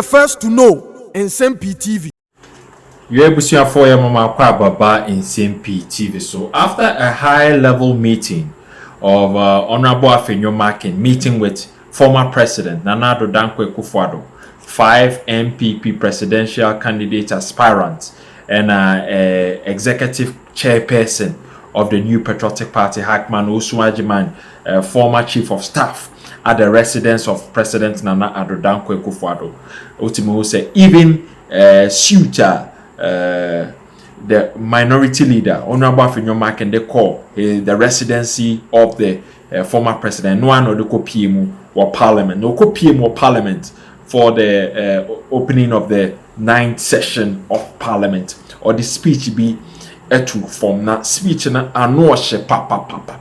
the first to know. Nsem-Pii TV. You able to afford your mama Baba in Nsem-Pii TV. So after a high-level meeting of Hon Afenyo Markin meeting with former President Nana Addo Dankwa Akufo-Addo, 5 MPP presidential candidate aspirants, and executive chairperson of the New Patriotic Party, Hackman Osuajiman, former chief of staff at the residence of President Nana Addo Dankwa Akufo-Addo. Ultimately, say even suitor, the minority leader, Hon Afenyo Markin, they call the residency of the former president. No one no PM or parliament. No PM or parliament for the opening of the 9th session of parliament. Or the speech be etu from that speech na anoshe papa.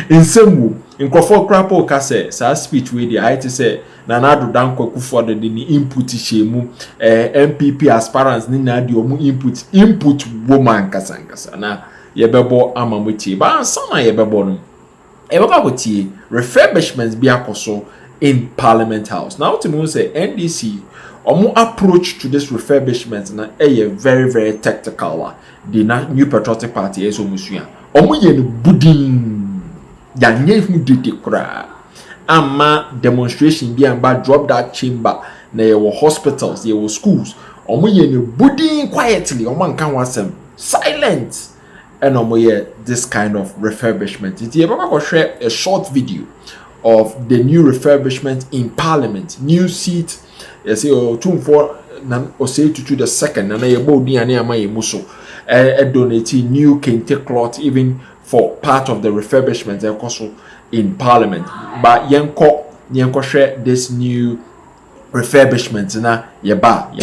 In some in Crawford Crapo Kase, sa speech with the IT say Nana Addo Dankwa Akufo-Addo the input shemu MPP aspirants ni na di omu input woman kasangasa na yebebo amamuti ba sama yebebo no ebeka gotie refurbishments bi akoso in Parliament House. Now to me say NDC omu approach to this refurbishment na very very tactical. The New Patriotic Party is omusua omu ye no budin yanye hu dede kura ama demonstration bi amba drop that chamber na ye hospitals ye schools omu ye no budin quietly omu anka wasem silent and omu ye this kind of refurbishment. It ye baba go share a short video of the new refurbishment in Parliament, new seat. You say oh 24 na o say to the second na ye bodi ane ama ye muso donating new kente cloth even for part of the refurbishment also in Parliament. But yenko share this new refurbishment na yeba.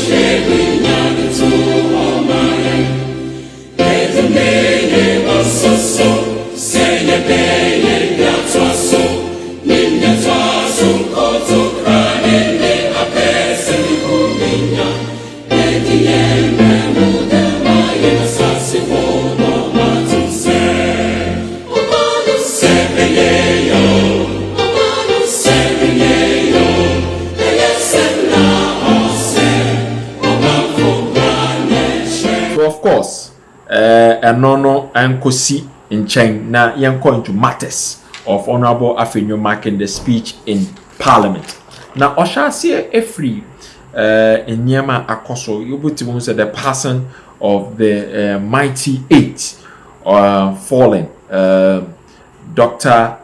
Of course, no ankosi in chain na yanko into matters of Honorable Afenyo Markin the speech in Parliament. Now Oshasi every in Nyama Akoso, you put to say the passing of the mighty 8 fallen Dr.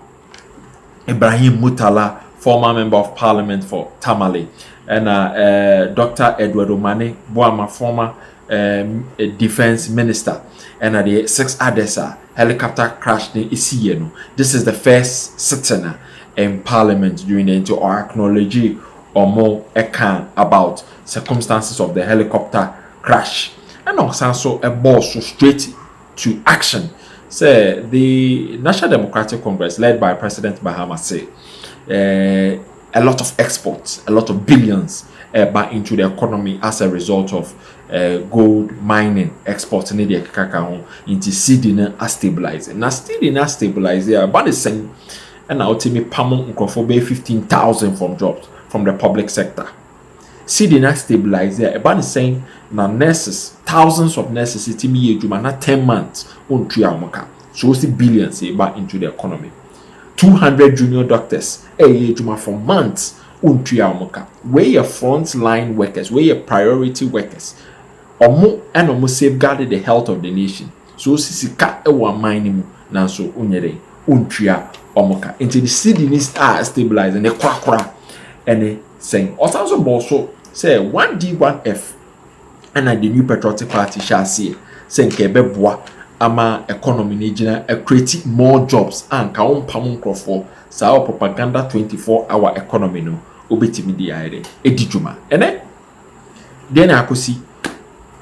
Ibrahim Mutala, former member of Parliament for Tamale, and Dr. Edward Omane Boama, former defense minister, and the 6 others helicopter crash in Isieno. This is the first sitting in Parliament during the into or acknowledge or more account about circumstances of the helicopter crash. And also a boss so straight to action. Say the National Democratic Congress led by President Mahama say a lot of exports, a lot of billions back into the economy as a result of gold mining exports in the kakao into seeding and stabilizing. Now seeding and stabilizing about the same, and now to me pamon unkofobe 15,000 from jobs from the public sector. Seeding and stabilizing about the same. Now nurses, thousands of nurses it me ejuma na 10 months on triamoka. So see billions back into the economy. 200 junior doctors ejuma for months on triamoka. Where your frontline workers, where your priority workers. Omo and omo safeguarded the health of the nation. So sisika ewa mining na so unyere untria omoka. Into the seeding are stabilizing the kwakra and saying also also say 1D1F and the New Patriotic Party shall see saying kebeboa ama economy nijina create more jobs and ka pamun crofo sa propaganda 24-hour economy no obetimi di aire edijuma ene then akosi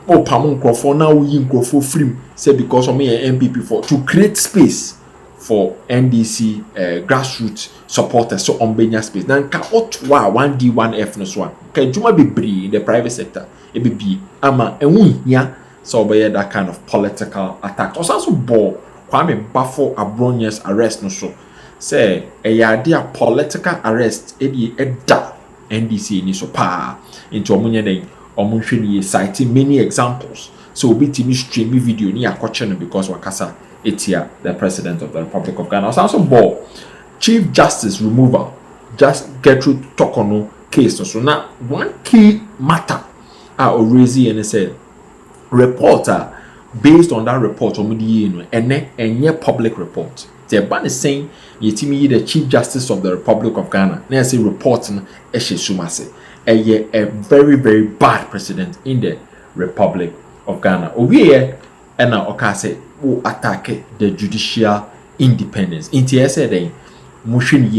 o pamun crofo na wo yin crofo free say because of me MPP for to create space for NDC grassroots supporters so ombenya space nan ka otwa 1D1F no so a ka juma bebre in the private sector ebibi ama enwu hia so obey that kind of political attack also ball Kwame Bafo Abronye's arrest no so say a idea political arrest edi edda NDC ni so pa into omunye den omunhwe ni citing many examples. So obi timi stream video ni akwache no because wakasa etia the president of the Republic of Ghana. Also ball Chief Justice removal, just Gertrude Torkonoo case. So now one key matter raising and say reporter based on that report and public report. The ban is saying yetimi the Chief Justice of the Republic of Ghana. Now say reporting sumase a very very bad precedent in the Republic of Ghana. Owie and now okase who attack the judicial independence. Inti say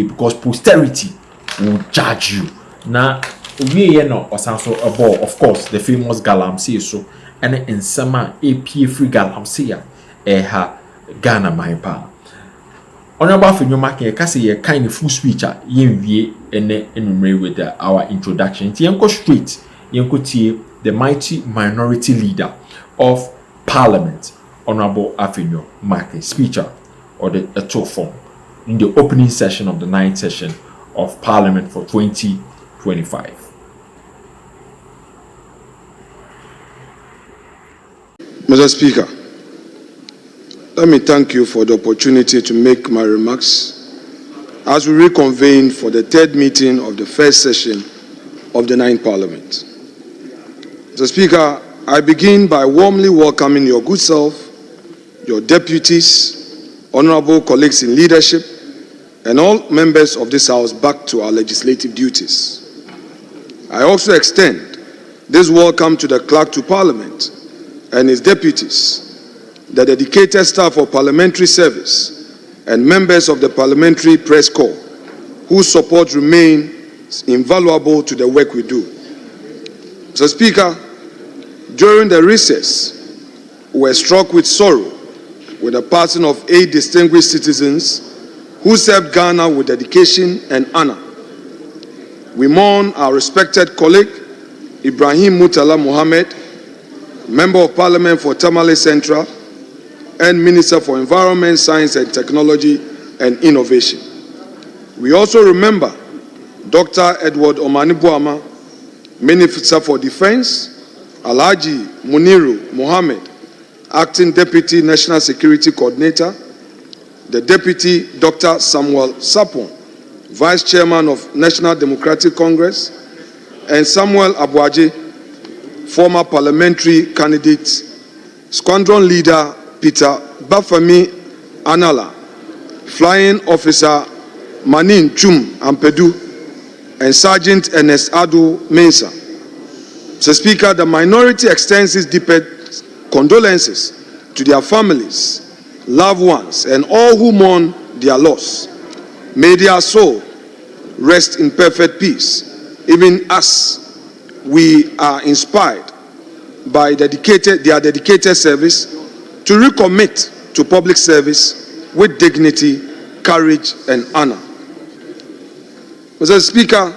because posterity will judge you. Now we no osanso abo of course the famous galamsey so and Nsem-Pii free galamsey ha Ghana my pa. Hon Afenyo Markin kase ye kind of full speech yenwie ene with our introduction. Ti yenko straight yenko tie the mighty minority leader of Parliament, Hon Afenyo Markin, speaker or the tour form in the opening session of the 9th session of Parliament for 2025. Mr. Speaker, let me thank you for the opportunity to make my remarks as we reconvene for the third meeting of the first session of the 9th Parliament. Mr. Speaker, I begin by warmly welcoming your good self, your deputies, honorable colleagues in leadership, and all members of this House back to our legislative duties. I also extend this welcome to the Clerk to Parliament and his deputies, the dedicated staff of parliamentary service, and members of the Parliamentary Press Corps, whose support remains invaluable to the work we do. Mr. Speaker, during the recess, we were struck with sorrow with the passing of 8 distinguished citizens who served Ghana with dedication and honor. We mourn our respected colleague, Ibrahim Murtala Mohammed, Member of Parliament for Tamale Central and Minister for Environment, Science and Technology and Innovation. We also remember Dr. Edward Omanibuama, Minister for Defense, Alhaji Muniru Mohammed, Acting Deputy National Security Coordinator, the Deputy Dr. Samuel Sapon, Vice Chairman of National Democratic Congress, and Samuel Abuaje, former parliamentary candidate, Squadron Leader Peter Bafemi Anala, Flying Officer Manin Chum Ampedu, and Sergeant Ernest Ado Mensah. Mr. Speaker, the minority extends its deepest condolences to their families, loved ones, and all who mourn their loss. May their soul rest in perfect peace. Even as we are inspired by their dedicated service to recommit to public service with dignity, courage, and honor. Mr. Speaker,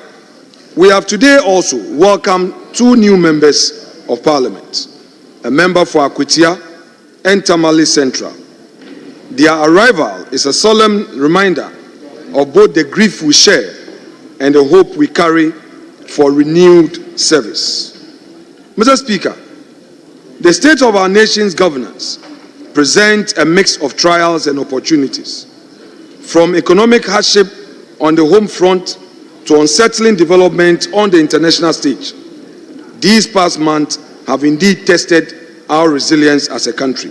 we have today also welcomed 2 new members of Parliament, a member for Akwitia and Tamale Central. Their arrival is a solemn reminder of both the grief we share and the hope we carry for renewed service. Mr. Speaker, the state of our nation's governance presents a mix of trials and opportunities, from economic hardship on the home front to unsettling development on the international stage. These past months have indeed tested our resilience as a country.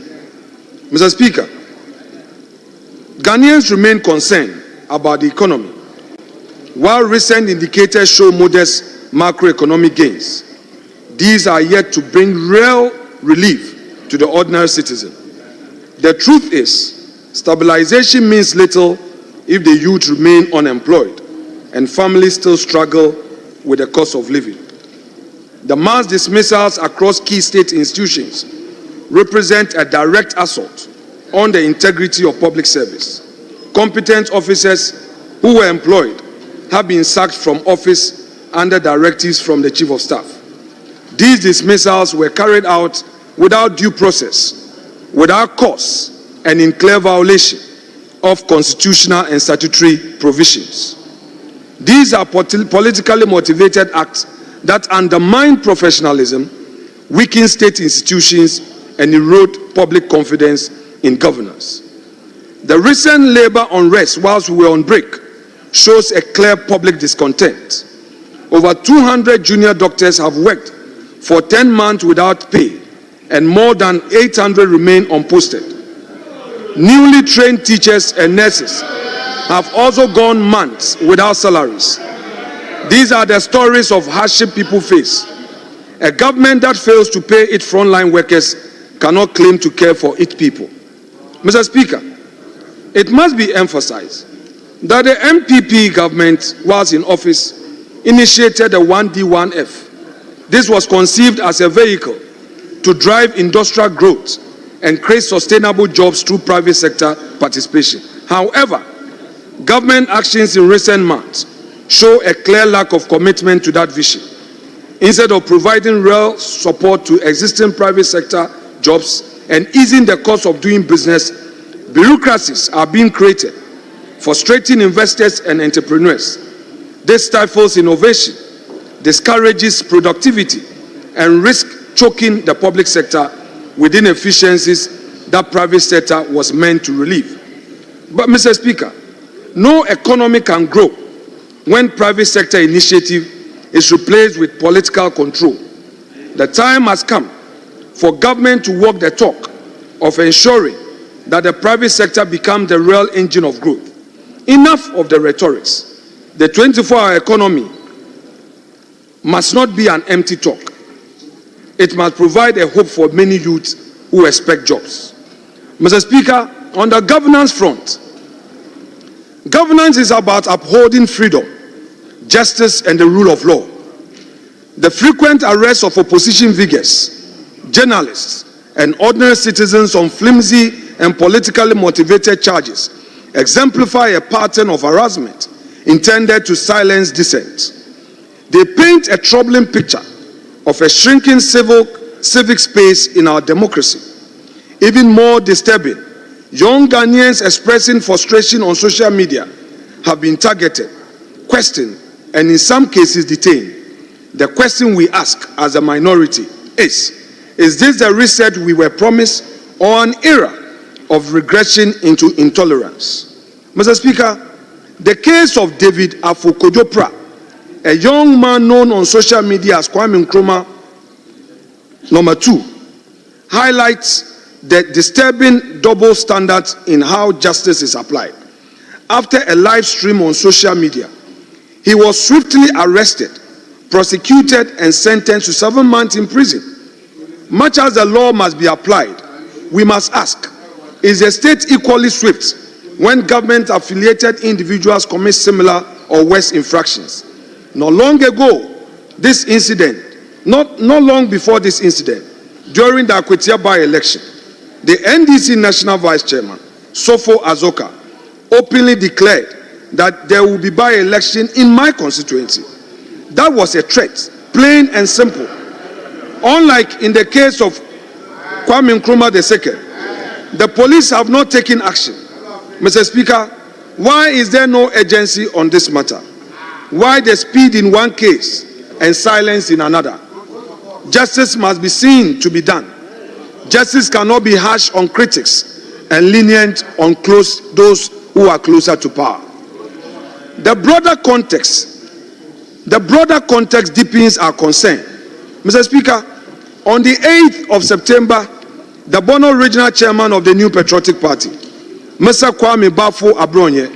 Mr. Speaker, Ghanaians remain concerned about the economy. While recent indicators show modest macroeconomic gains, these are yet to bring real relief to the ordinary citizen. The truth is, stabilization means little if the youth remain unemployed and families still struggle with the cost of living. The mass dismissals across key state institutions represent a direct assault on the integrity of public service. Competent officers who were employed have been sacked from office under directives from the Chief of Staff. These dismissals were carried out without due process, without cause, and in clear violation of constitutional and statutory provisions. These are politically motivated acts that undermine professionalism, weaken state institutions, and erode public confidence in governance. The recent labor unrest whilst we were on break shows a clear public discontent. Over 200 junior doctors have worked for 10 months without pay, and more than 800 remain unposted. Newly trained teachers and nurses have also gone months without salaries. These are the stories of hardship people face. A government that fails to pay its frontline workers cannot claim to care for its people. Mr. Speaker, it must be emphasized that the MPP government, whilst in office, initiated the 1D1F. This was conceived as a vehicle to drive industrial growth and create sustainable jobs through private sector participation. However, government actions in recent months show a clear lack of commitment to that vision. Instead of providing real support to existing private sector jobs and easing the cost of doing business, bureaucracies are being created, frustrating investors and entrepreneurs. This stifles innovation, discourages productivity, and risks choking the public sector with inefficiencies that private sector was meant to relieve. But, Mr. Speaker, no economy can grow when private sector initiative is replaced with political control. The time has come for government to walk the talk of ensuring that the private sector becomes the real engine of growth. Enough of the rhetorics. The 24-hour economy must not be an empty talk. It must provide a hope for many youths who expect jobs. Mr. Speaker, on the governance front, governance is about upholding freedom, justice, and the rule of law. The frequent arrests of opposition figures, journalists, and ordinary citizens on flimsy and politically motivated charges exemplify a pattern of harassment intended to silence dissent. They paint a troubling picture of a shrinking civic space in our democracy. Even more disturbing, young Ghanaians expressing frustration on social media have been targeted, questioned, and in some cases detained. The question we ask as a minority is this the reset we were promised, or an era of regression into intolerance? Mr. Speaker, the case of David Afo-Kodwo-Pra, a young man known on social media as Kwame Nkrumah #2, highlights the disturbing double standards in how justice is applied. After a live stream on social media, he was swiftly arrested, prosecuted, and sentenced to 7 months in prison. Much as the law must be applied, we must ask, is the state equally swift when government-affiliated individuals commit similar or worse infractions? Not long before this incident, during the Akwetia by-election, the NDC National Vice Chairman, Sofo Azoka, openly declared that there will be by-election in my constituency. That was a threat, plain and simple. Unlike in the case of Kwame Nkrumah II, the police have not taken action. Mr. Speaker, why is there no urgency on this matter? Why the speed in one case and silence in another? Justice must be seen to be done. Justice cannot be harsh on critics and lenient on those who are closer to power. The broader context deepens our concern. Mr. Speaker, on the 8th of September, the Bono Regional Chairman of the New Patriotic Party, Mr. Kwame Bafo Abronye,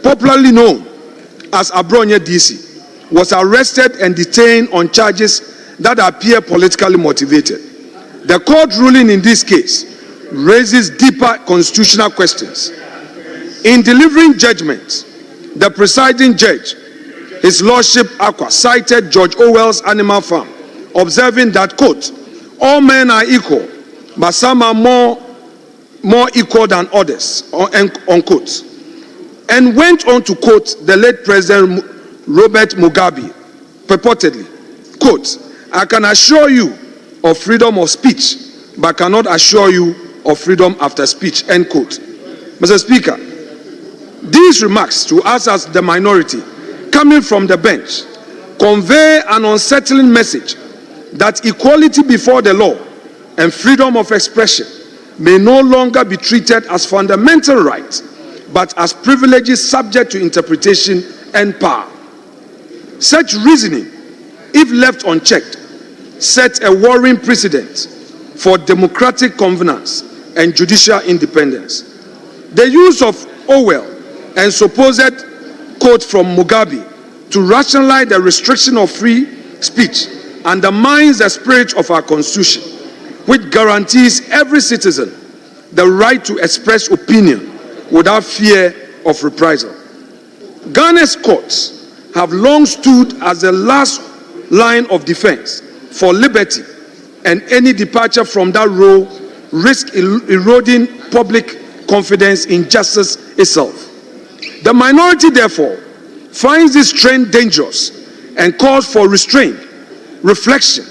popularly known as Abronye DC, was arrested and detained on charges that appear politically motivated. The court ruling in this case raises deeper constitutional questions. In delivering judgment, the presiding judge, His Lordship Akwa, cited George Orwell's Animal Farm, observing that, quote, all men are equal, but some are more equal than others, unquote, and went on to quote the late President Robert Mugabe, purportedly, quote, I can assure you of freedom of speech, but cannot assure you of freedom after speech, end quote. Mr. Speaker, these remarks to us as the minority coming from the bench convey an unsettling message that equality before the law and freedom of expression may no longer be treated as fundamental rights, but as privileges subject to interpretation and power. Such reasoning, if left unchecked, sets a worrying precedent for democratic governance and judicial independence. The use of Orwell and supposed quote from Mugabe to rationalize the restriction of free speech undermines the spirit of our Constitution, which guarantees every citizen the right to express opinion without fear of reprisal. Ghana's courts have long stood as the last line of defense for liberty, and any departure from that role risks eroding public confidence in justice itself. The minority, therefore, finds this trend dangerous and calls for restraint, reflection,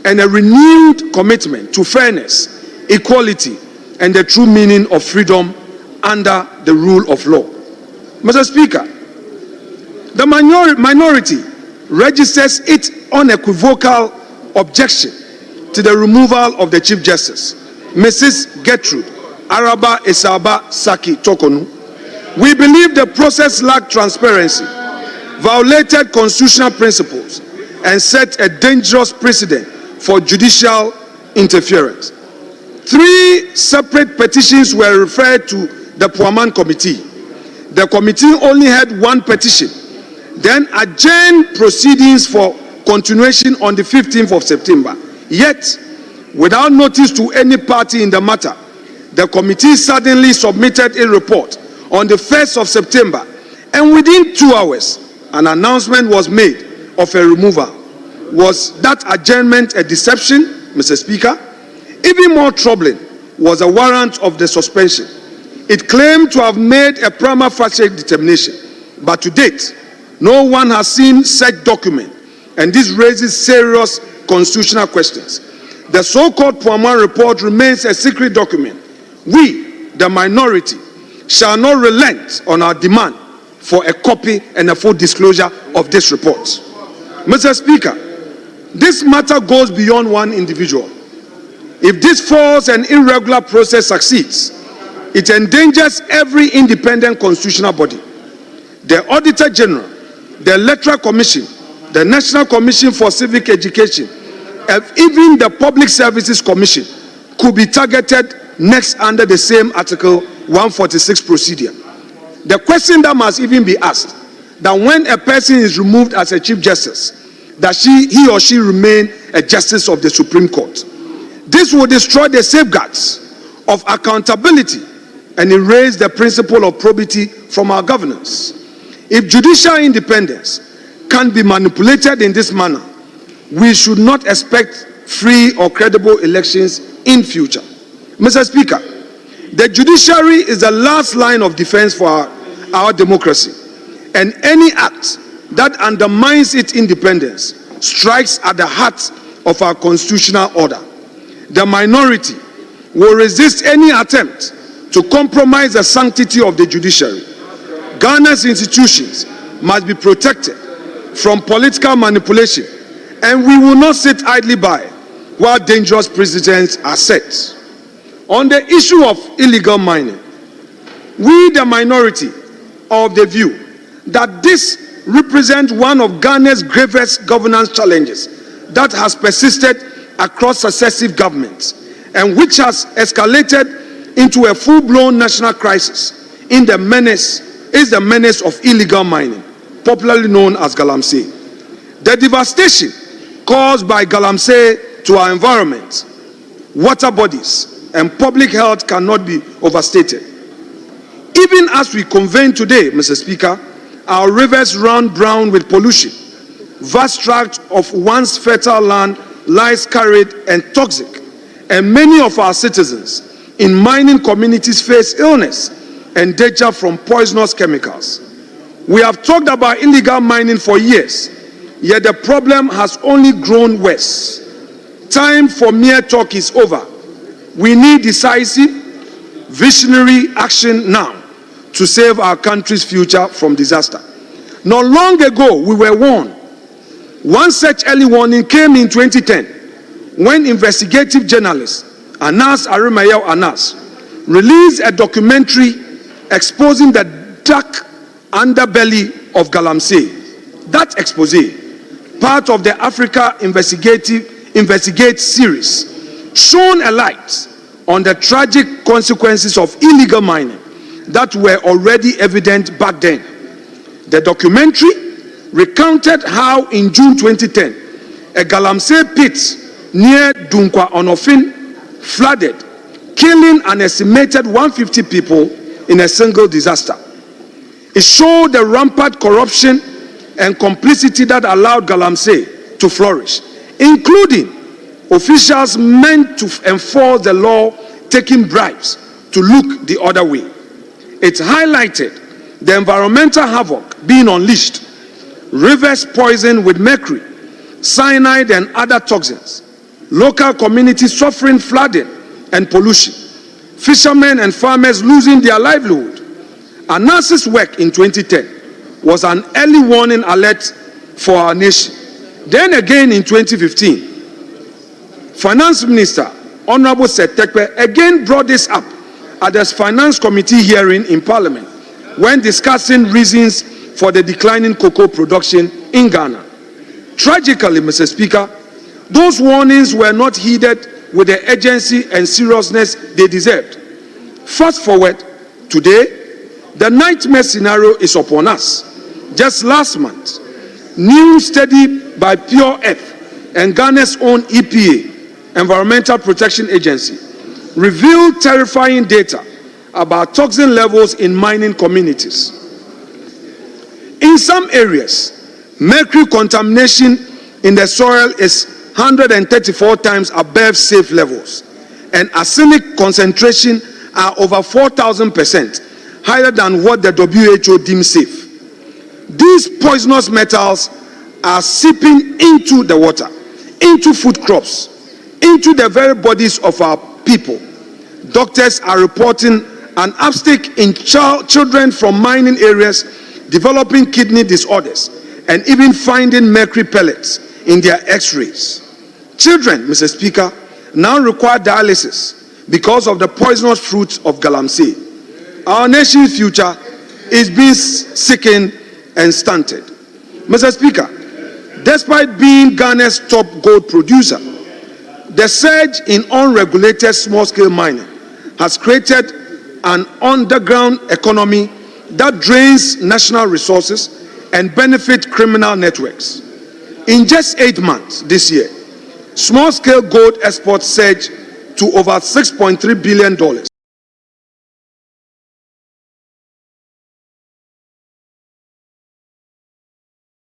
and a renewed commitment to fairness, equality, and the true meaning of freedom under the rule of law. Mr. Speaker, the minority registers its unequivocal objection to the removal of the Chief Justice, Mrs. Gertrude Araba Esaba Saki Torkonoo. We believe the process lacked transparency, violated constitutional principles, and set a dangerous precedent for judicial interference. 3 separate petitions were referred to the Puaman Committee. The committee only had 1 petition, then adjourned proceedings for continuation on the 15th of September. Yet, without notice to any party in the matter, the committee suddenly submitted a report on the 1st of September, and within 2 hours, an announcement was made of a removal. Was that adjournment a deception, Mr. Speaker? Even more troubling was a warrant of the suspension. It claimed to have made a prima facie determination, but to date, no one has seen such document, and this raises serious constitutional questions. The so-called Puaman report remains a secret document. We, the minority, shall not relent on our demand for a copy and a full disclosure of this report. Mr. Speaker, this matter goes beyond one individual. If this false and irregular process succeeds, it endangers every independent constitutional body. The Auditor General, the Electoral Commission, the National Commission for Civic Education, and even the Public Services Commission could be targeted next under the same Article 146 procedure. The question that must even be asked, that when a person is removed as a Chief Justice, does he or she remain a Justice of the Supreme Court? This will destroy the safeguards of accountability and erase the principle of probity from our governance. If judicial independence can be manipulated in this manner, we should not expect free or credible elections in future. Mr. Speaker, the judiciary is the last line of defense for our democracy, and any act that undermines its independence strikes at the heart of our constitutional order. The minority will resist any attempt to compromise the sanctity of the judiciary. Ghana's institutions must be protected from political manipulation, and we will not sit idly by while dangerous precedents are set. On the issue of illegal mining, we, the minority, are of the view that this represents one of Ghana's gravest governance challenges that has persisted across successive governments and which has escalated into a full-blown national crisis is the menace of illegal mining, popularly known as galamsey. The devastation caused by galamsey to our environment, water bodies, and public health cannot be overstated. Even as we convene today, Mr. Speaker, our rivers run brown with pollution. Vast tracts of once fertile land lies carried and toxic, and many of our citizens in mining communities face illness and danger from poisonous chemicals. We have talked about illegal mining for years, yet the problem has only grown worse. Time for mere talk is over. We need decisive, visionary action now to save our country's future from disaster. Not long ago, we were warned. One such early warning came in 2010 when investigative journalist Anas Arimayew Anas released a documentary exposing the dark underbelly of Galamsey. That expose, part of the Africa Investigate series, shone a light on the tragic consequences of illegal mining that were already evident back then. The documentary recounted how in June 2010, a Galamsey pit near Dunkwa Onofin flooded, killing an estimated 150 people in a single disaster. It showed the rampant corruption and complicity that allowed Galamsey to flourish, including officials meant to enforce the law taking bribes to look the other way. It highlighted the environmental havoc being unleashed, rivers poisoned with mercury, cyanide and other toxins, local communities suffering flooding and pollution, fishermen and farmers losing their livelihood. Anas's work in 2010 was an early warning alert for our nation. Then again in 2015, Finance Minister Honorable Setekpe again brought this up at the Finance Committee hearing in Parliament when discussing reasons for the declining cocoa production in Ghana. Tragically, Mr. Speaker, those warnings were not heeded with the urgency and seriousness they deserved. Fast forward, today, the nightmare scenario is upon us. Just last month, new study by Pure Earth and Ghana's own EPA, Environmental Protection Agency, revealed terrifying data about toxin levels in mining communities. In some areas, mercury contamination in the soil is 134 times above safe levels, and arsenic concentration are over 4,000% higher than what the WHO deems safe. These poisonous metals are seeping into the water, into food crops, into the very bodies of our people. Doctors are reporting an uptick in children from mining areas developing kidney disorders and even finding mercury pellets in their x-rays. Children, Mr. Speaker, now require dialysis because of the poisonous fruits of Galamsey. Our nation's future is being sickened and stunted. Mr. Speaker, despite being Ghana's top gold producer, the surge in unregulated small-scale mining has created an underground economy that drains national resources and benefits criminal networks. In just 8 months this year, small-scale gold exports surged to over $6.3 billion.